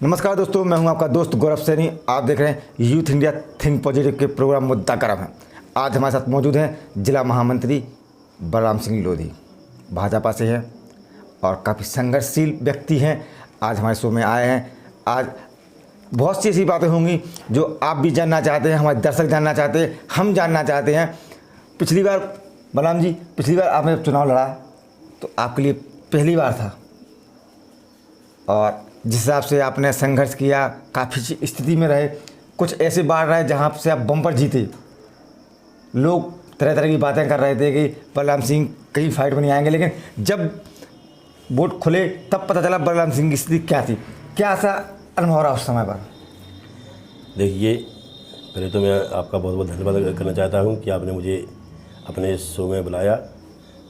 नमस्कार दोस्तों, मैं हूं आपका दोस्त गौरव सैनी। आप देख रहे हैं यूथ इंडिया थिंक पॉजिटिव के प्रोग्राम मुद्दा करम है। आज हमारे साथ मौजूद हैं जिला महामंत्री बलराम सिंह लोधी, भाजपा से हैं और काफ़ी संघर्षशील व्यक्ति हैं। आज हमारे शो में आए हैं। आज बहुत सी ऐसी बातें होंगी जो आप भी जानना चाहते हैं, हमारे दर्शक जानना चाहते हैं, हम जानना चाहते हैं। पिछली बार बलराम जी, पिछली बार आपने जब चुनाव लड़ा तो आपके लिए पहली बार था और जिस हिसाब से आपने संघर्ष किया, काफ़ी स्थिति में रहे, कुछ ऐसे बार रहे जहाँ से आप बम्पर जीते। लोग तरह तरह की बातें कर रहे थे कि बलराम सिंह कहीं फाइट में नहीं आएंगे, लेकिन जब वोट खुले तब पता चला बलराम सिंह की स्थिति क्या थी। क्या ऐसा अनुभव रहा उस समय पर? देखिए, पहले तो मैं आपका बहुत बहुत धन्यवाद करना चाहता हूँ कि आपने मुझे अपने इस शो में बुलाया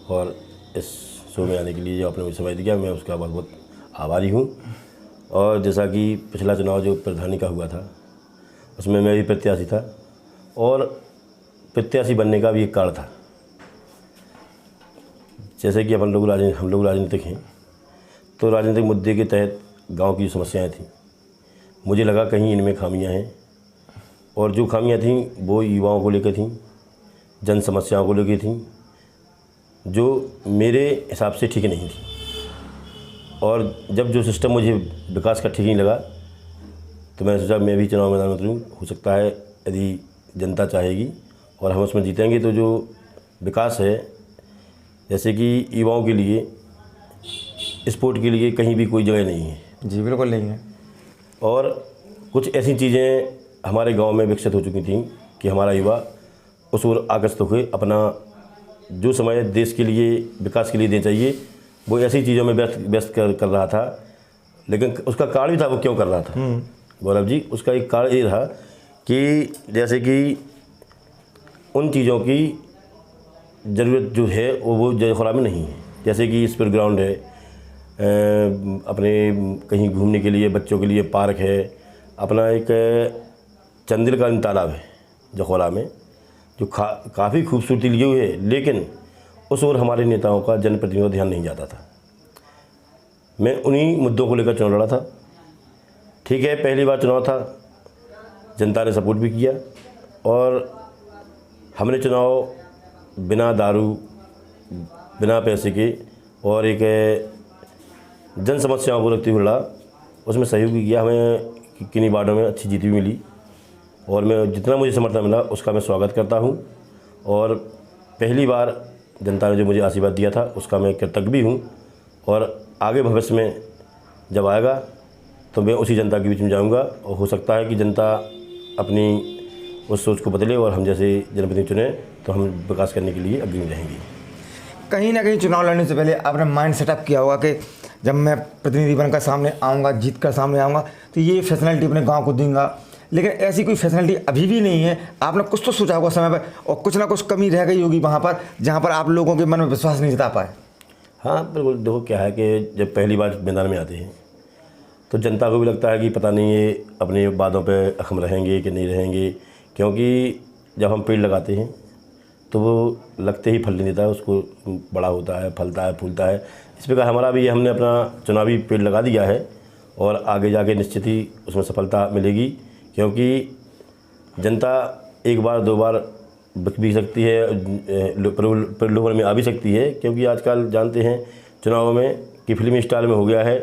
और इस शो में आने के लिए जो आपने मुझे समय दिया, मैं उसका बहुत बहुत आभारी हूँ। और जैसा कि पिछला चुनाव जो प्रधानी का हुआ था उसमें मैं भी प्रत्याशी था और प्रत्याशी बनने का भी एक कारण था। जैसे कि हम लोग राजनीतिक हैं, तो राजनीतिक मुद्दे के तहत गांव की समस्याएं थी, मुझे लगा कहीं इनमें खामियां हैं और जो खामियां थीं वो युवाओं को लेकर थीं, जन समस्याओं को लेकर थीं, जो मेरे हिसाब से ठीक नहीं थी। और जब जो सिस्टम मुझे विकास का ठीक नहीं लगा तो मैंने सोचा मैं भी चुनाव मैदान में उतरूँ। हो सकता है यदि जनता चाहेगी और हम उसमें जीतेंगे तो जो विकास है, जैसे कि युवाओं के लिए स्पोर्ट के लिए कहीं भी कोई जगह नहीं है। जी बिल्कुल नहीं है। और कुछ ऐसी चीज़ें हमारे गांव में विकसित हो चुकी थीं कि हमारा युवा उस ओर आकर्षित होकर अपना जो समय देश के लिए विकास के लिए देना चाहिए वो ऐसी चीज़ों में व्यस्त कर रहा था। लेकिन उसका कारण भी था वो क्यों कर रहा था गौरव जी। उसका एक कारण ये था कि जैसे कि उन चीज़ों की ज़रूरत जो है वो जयखोरा में नहीं है। जैसे कि स्पोर्ट ग्राउंड है, अपने कहीं घूमने के लिए बच्चों के लिए पार्क है, अपना एक चंदिल का तालाब है जखोरा में जो काफ़ी खूबसूरती लिए हुए है, लेकिन उस ओर हमारे नेताओं का जनप्रतिनिधियों का ध्यान नहीं जाता था। मैं उन्हीं मुद्दों को लेकर चुनाव लड़ा था। ठीक है, पहली बार चुनाव था, जनता ने सपोर्ट भी किया और हमने चुनाव बिना दारू, बिना पैसे के और एक जन समस्याओं को रखते हुए लड़ा। उसमें सहयोग भी किया। हमें किन्हीं वार्डों में अच्छी जीत भी मिली और मैं जितना मुझे समर्थन मिला उसका मैं स्वागत करता हूं। और पहली बार जनता ने जो मुझे आशीर्वाद दिया था उसका मैं कृतज्ञ भी हूं और आगे भविष्य में जब आएगा तो मैं उसी जनता के बीच में जाऊंगा और हो सकता है कि जनता अपनी उस सोच को बदले और हम जैसे जनप्रतिनिधि चुने तो हम विकास करने के लिए अग्रणी रहेंगे। कहीं ना कहीं चुनाव लड़ने से पहले आपने माइंड सेटअप किया होगा कि जब मैं प्रतिनिधि बनकर सामने आऊँगा, जीत कर सामने आऊँगा तो ये फैसिलिटी अपने गांव को दूंगा। लेकिन ऐसी कोई फैसिलिटी अभी भी नहीं है। आपने कुछ तो सोचा होगा समय पर और कुछ ना कुछ कमी रह गई होगी वहाँ पर जहाँ पर आप लोगों के मन में विश्वास नहीं जता पाए। हाँ बिल्कुल। देखो क्या है कि जब पहली बार मैदान में आते हैं तो जनता को भी लगता है कि पता नहीं ये अपने वादों पे अखम रहेंगे कि नहीं रहेंगे, क्योंकि जब हम पेड़ लगाते हैं तो वो लगते ही फल नहीं देता है, उसको बड़ा होता है, फलता है, फूलता है। इस प्रकार हमारा भी हमने अपना चुनावी पेड़ लगा दिया है और आगे जाके निश्चित ही उसमें सफलता मिलेगी, क्योंकि जनता एक बार दो बार बिक भी सकती है, प्रलोभन में आ भी सकती है। क्योंकि आजकल जानते हैं चुनावों में कि फिल्मी स्टाइल में हो गया है,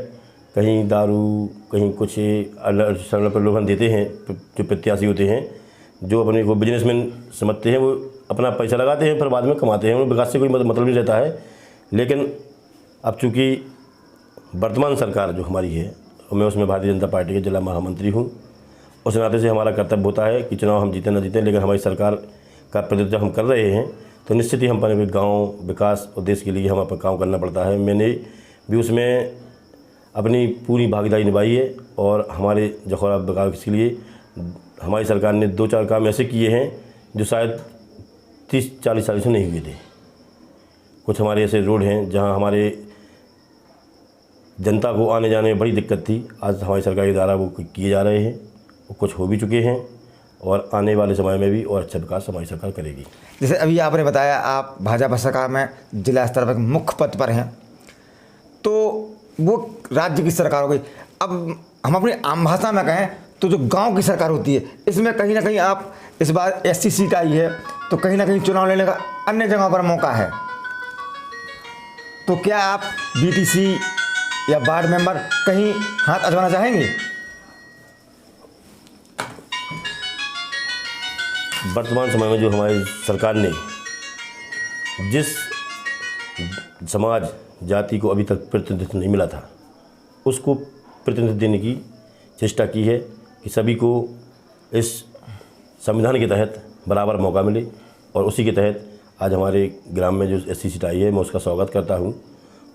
कहीं दारू, कहीं कुछ सरल प्रलोभन देते हैं जो प्रत्याशी होते हैं, जो अपने को बिजनेसमैन समझते हैं, वो अपना पैसा लगाते हैं फिर बाद में कमाते हैं, उन्हें विकास से कोई मतलब नहीं रहता है। लेकिन अब चूँकि वर्तमान सरकार जो हमारी है, मैं उसमें भारतीय जनता पार्टी के जिला महामंत्री हूँ, उस नाते से हमारा कर्तव्य होता है कि चुनाव हम जीतें ना जीतें, लेकिन हमारी सरकार का प्रतिनिधित्व हम कर रहे हैं तो निश्चित ही हम अपने गाँव विकास और देश के लिए हम अपना काम करना पड़ता है। मैंने भी उसमें अपनी पूरी भागीदारी निभाई है और हमारे जखौरा विकास के लिए हमारी सरकार ने 2-4 काम ऐसे किए हैं जो शायद 30-40 साल से नहीं हुए थे। कुछ हमारे ऐसे रोड हैं जहां हमारे जनता को आने जाने में बड़ी दिक्कत थी, आज हमारी सरकार के द्वारा वो किए जा रहे हैं, वो कुछ हो भी चुके हैं और आने वाले समय में भी और अच्छा विकास हमारी सरकार करेगी। जैसे अभी आपने बताया आप भाजपा सरकार में जिला स्तर पर मुख्य पद पर हैं, तो वो राज्य की सरकार हो गई। अब हम अपनी आम भाषा में कहें तो जो गांव की सरकार होती है, इसमें कहीं ना कहीं आप इस बार एससी सीट आई है तो कहीं ना कहीं चुनाव लेने का अन्य जगह पर मौका है, तो क्या आप बीटीसी या वार्ड मेंबर कहीं हाथ आजमाना चाहेंगे? वर्तमान समय में जो हमारी सरकार ने जिस समाज जाति को अभी तक प्रतिनिधित्व नहीं मिला था, उसको प्रतिनिधित्व देने की चेष्टा की है कि सभी को इस संविधान के तहत बराबर मौका मिले, और उसी के तहत आज हमारे ग्राम में जो एससी सीट आई है, मैं उसका स्वागत करता हूं।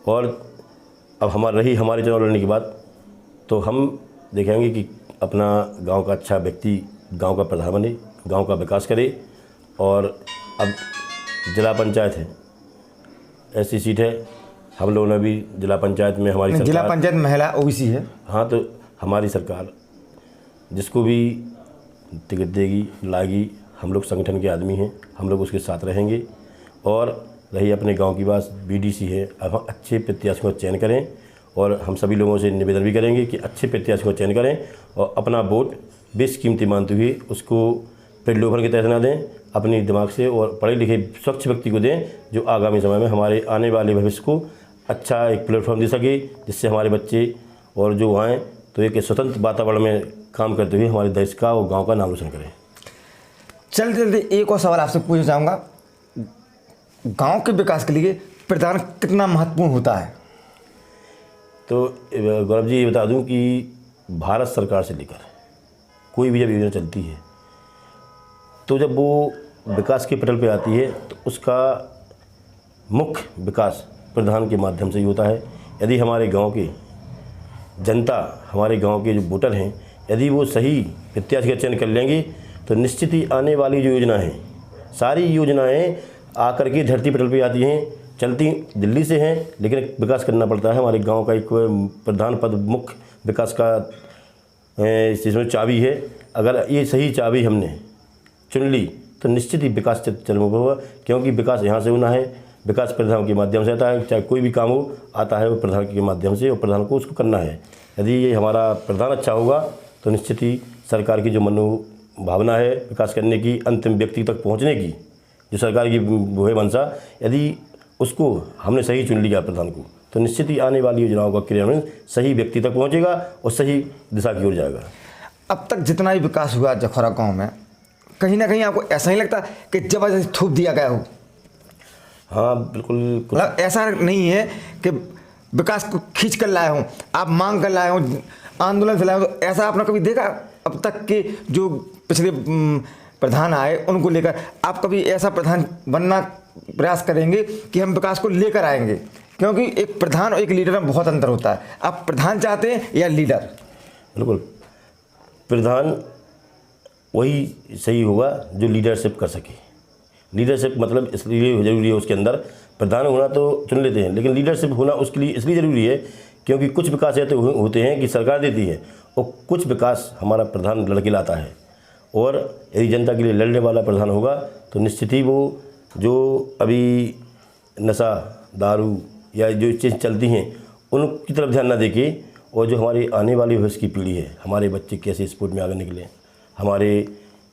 और अब हमारी चुनाव लड़ने के बाद तो हम देखेंगे कि अपना गांव का अच्छा व्यक्ति गांव का प्रधान बने, गांव का विकास करे। और अब जिला पंचायत है, ऐसी सीट है, हम लोगों ने भी जिला पंचायत में हमारी सरकार, जिला पंचायत महिला ओबीसी है। हाँ, तो हमारी सरकार जिसको भी टिकट देगी लाएगी, हम लोग संगठन के आदमी हैं, हम लोग उसके साथ रहेंगे। और रही अपने गांव की बात, बीडीसी है, अब हम अच्छे प्रत्याशियों का चयन करें, और हम सभी लोगों से निवेदन भी करेंगे कि अच्छे प्रत्याशियों का चयन करें और अपना वोट बेशकीमती मानते हुए उसको प्रलोभन के तहत ना दें, अपने दिमाग से, और पढ़े लिखे स्वच्छ व्यक्ति को दें जो आगामी समय में हमारे आने वाले भविष्य को अच्छा एक प्लेटफॉर्म दे सके, जिससे हमारे बच्चे और जो आएँ तो एक स्वतंत्र वातावरण में काम करते हुए हमारे देश का और गांव का नाम रोशन करें। चलते चलते एक और सवाल आपसे पूछना चाहूँगा, गांव के विकास के लिए प्रधान कितना महत्वपूर्ण होता है? तो गौरव जी, ये बता दूं कि भारत सरकार से लेकर कोई भी जब योजना चलती है तो जब वो विकास के पटल पे आती है तो उसका मुख्य विकास प्रधान के माध्यम से ही होता है। यदि हमारे गांव के जनता, हमारे गांव के जो वोटर हैं, यदि वो सही प्रत्याशी का चयन कर लेंगे तो निश्चित ही आने वाली जो योजना है, सारी योजनाएं आकर के धरती पटल पे आती हैं, चलती दिल्ली से हैं, लेकिन विकास करना पड़ता है। हमारे गांव का एक प्रधान पद मुख्य विकास का इस चीज़ में चाबी है। अगर ये सही चाबी हमने चुन ली तो निश्चित ही विकास चरम पर होगा, क्योंकि विकास यहाँ से होना है, विकास प्रधान के माध्यम से आता है। चाहे कोई भी काम हो, आता है वो प्रधान के माध्यम से, और प्रधान को उसको करना है। यदि ये हमारा प्रधान अच्छा होगा तो निश्चित ही सरकार की जो मनोभावना है विकास करने की, अंतिम व्यक्ति तक पहुँचने की, जो सरकार की वो है मंशा, यदि उसको हमने सही चुन लिया प्रधान को, तो निश्चित ही आने वाली योजनाओं का क्रियान्वयन सही व्यक्ति तक पहुँचेगा और सही दिशा की ओर जाएगा। अब तक जितना भी विकास हुआ जखौरा गाँव में, कहीं ना कहीं आपको ऐसा ही लगता कि जबरदस्ती थोप दिया गया हो? हाँ, बिल्कुल। मतलब ऐसा नहीं है कि विकास को खींच कर लाए हों, आप मांग कर लाए हों, आंदोलन से लाए हों, तो ऐसा आपने कभी देखा अब तक के जो पिछले प्रधान आए उनको लेकर? आप कभी ऐसा प्रधान बनना प्रयास करेंगे कि हम विकास को लेकर आएंगे? क्योंकि एक प्रधान और एक लीडर में बहुत अंतर होता है। आप प्रधान चाहते हैं या लीडर? बिल्कुल, प्रधान वही सही होगा जो लीडरशिप कर सके। लीडरशिप मतलब इसलिए ज़रूरी है, उसके अंदर प्रधान होना तो चुन लेते हैं, लेकिन लीडरशिप होना उसके लिए इसलिए ज़रूरी है क्योंकि कुछ विकास ऐसे होते हैं कि सरकार देती है, और कुछ विकास हमारा प्रधान लड़के लाता है। और यदि जनता के लिए लड़ने वाला प्रधान होगा तो निश्चित ही वो जो अभी नशा, दारू या जो चीज़ चलती हैं उनकी तरफ ध्यान ना देके, और जो हमारी आने वाली भविष्य की पीढ़ी है, हमारे बच्चे कैसे स्पोर्ट में आगे निकले, हमारे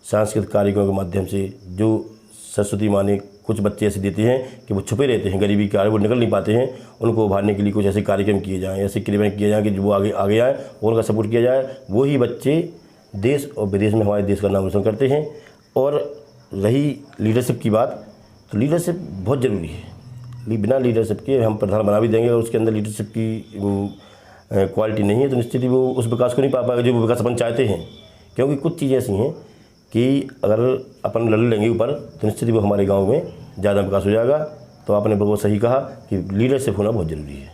सांस्कृतिक कार्यक्रमों के माध्यम से जो सरस्वती माँ ने कुछ बच्चे ऐसे देते हैं कि वो छुपे रहते हैं, गरीबी के आगे वो निकल नहीं पाते हैं, उनको उभारने के लिए कुछ ऐसे कार्यक्रम किए जाएँ, ऐसे क्रियान्वयन किए जाएँ कि जो वो आगे आए और उनका सपोर्ट किया जाए। वही बच्चे देश और विदेश में हमारे देश का नाम रोशन करते हैं। और रही लीडरशिप की बात, तो लीडरशिप बहुत ज़रूरी है। बिना लीडरशिप के हम प्रधान बना भी देंगे और उसके अंदर लीडरशिप की क्वालिटी नहीं है तो निश्चित ही वो उस विकास को नहीं पा पाएगा जो वो विकास अपन चाहते हैं। क्योंकि कुछ चीज़ें ऐसी हैं कि अगर अपन लड़ लेंगे ऊपर तो निश्चित ही वो हमारे गांव में ज़्यादा विकास हो जाएगा। तो आपने बहुत सही कहा कि लीडरशिप होना बहुत ज़रूरी है।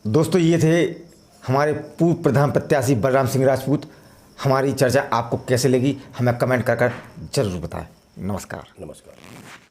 दोस्तों, ये थे हमारे पूर्व प्रधान प्रत्याशी बलराम सिंह राजपूत। हमारी चर्चा आपको कैसे लगी हमें कमेंट कर जरूर बताएं। नमस्कार। नमस्कार।